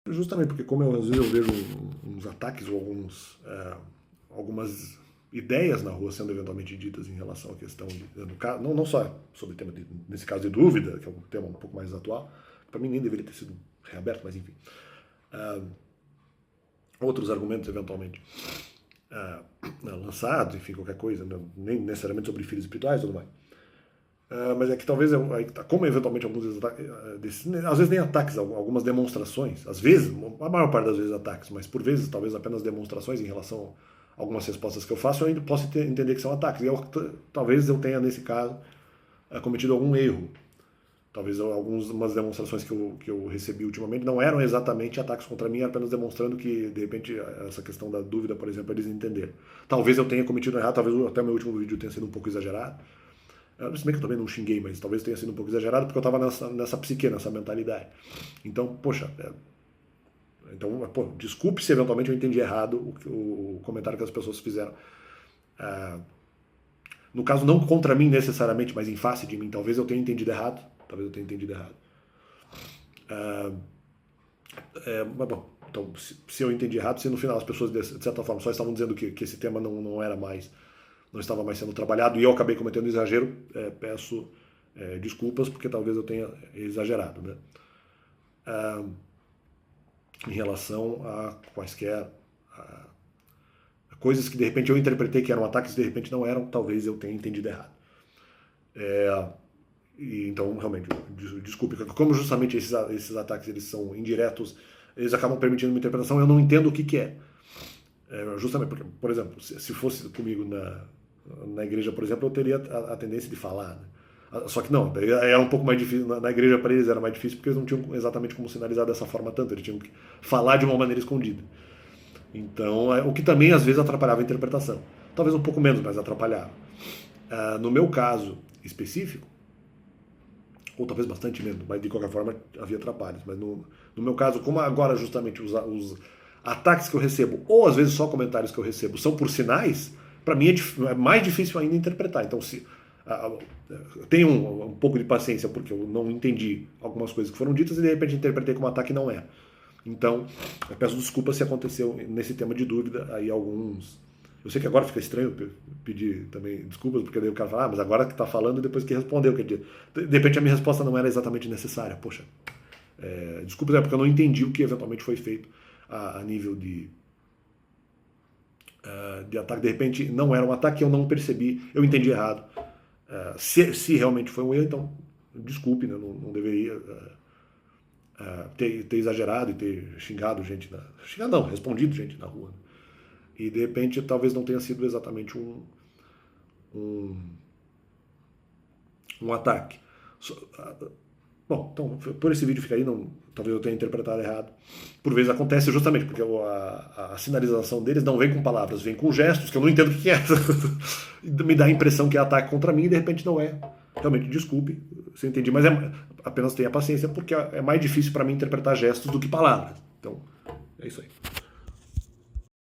Justamente porque como às vezes eu vejo uns ataques ou algumas ideias na rua sendo eventualmente ditas em relação à questão não só sobre o tema nesse caso de dúvida, que é um tema um pouco mais atual, para mim nem deveria ter sido reaberto, mas enfim. Outros argumentos eventualmente lançados, enfim, qualquer coisa, nem necessariamente sobre filhos espirituais e tudo mais. Mas é que talvez, como eventualmente alguns desses, às vezes nem ataques, algumas demonstrações, às vezes, a maior parte das vezes ataques, mas por vezes talvez apenas demonstrações em relação a algumas respostas que eu faço, eu ainda posso entender que são ataques. E talvez eu tenha, nesse caso, cometido algum erro. Talvez algumas demonstrações que eu recebi ultimamente não eram exatamente ataques contra mim, apenas demonstrando que, de repente, essa questão da dúvida, por exemplo, eles entenderam. Talvez eu tenha cometido errado, talvez até o meu último vídeo tenha sido um pouco exagerado. Se bem que eu também não xinguei, mas talvez tenha sido um pouco exagerado, porque eu estava nessa psique, nessa mentalidade. Então, poxa, desculpe se eventualmente eu entendi errado o comentário que as pessoas fizeram. No caso, não contra mim necessariamente, mas em face de mim, talvez eu tenha entendido errado. Mas bom, então, se eu entendi errado, se no final as pessoas, de certa forma, só estavam dizendo que esse tema não estava mais sendo trabalhado e eu acabei cometendo exagero, peço desculpas, porque talvez eu tenha exagerado, né? Em relação a quaisquer coisas que de repente eu interpretei que eram ataques e de repente não eram, talvez eu tenha entendido errado. Então, realmente, desculpe, como justamente esses ataques eles são indiretos, eles acabam permitindo uma interpretação, eu não entendo o que é. Justamente porque, por exemplo, se fosse comigo na igreja, por exemplo, eu teria a tendência de falar, né? Só que não, daí era um pouco mais difícil, na igreja para eles era mais difícil porque eles não tinham exatamente como sinalizar dessa forma tanto, eles tinham que falar de uma maneira escondida. Então, o que também às vezes atrapalhava a interpretação. Talvez um pouco menos, mas atrapalhava. No meu caso específico, ou talvez bastante menos, mas de qualquer forma havia atrapalhos. Mas no meu caso, como agora justamente os ataques que eu recebo, ou às vezes só comentários que eu recebo, são por sinais, para mim é mais difícil ainda interpretar. Então, se tenho um pouco de paciência, porque eu não entendi algumas coisas que foram ditas e de repente interpretei como ataque não é. Então, eu peço desculpas se aconteceu nesse tema de dúvida aí alguns. Eu sei que agora fica estranho pedir também desculpas, porque daí o cara fala, mas agora que tá falando e depois que respondeu. De repente a minha resposta não era exatamente necessária. Poxa, desculpas, porque eu não entendi o que eventualmente foi feito a nível de ataque. De repente não era um ataque, eu não percebi, eu entendi errado. Se realmente foi um erro, então desculpe, né, não deveria ter exagerado e ter xingado gente. Xingado não, respondido gente na rua. Né? E de repente talvez não tenha sido exatamente um ataque. Bom, então por esse vídeo fica aí, talvez eu tenha interpretado errado. Por vezes acontece justamente porque a sinalização deles não vem com palavras, vem com gestos que eu não entendo o que é. Me dá a impressão que é ataque contra mim e de repente não é. Realmente, desculpe se eu entendi, mas apenas tenha paciência porque é mais difícil para mim interpretar gestos do que palavras. Então, é isso aí.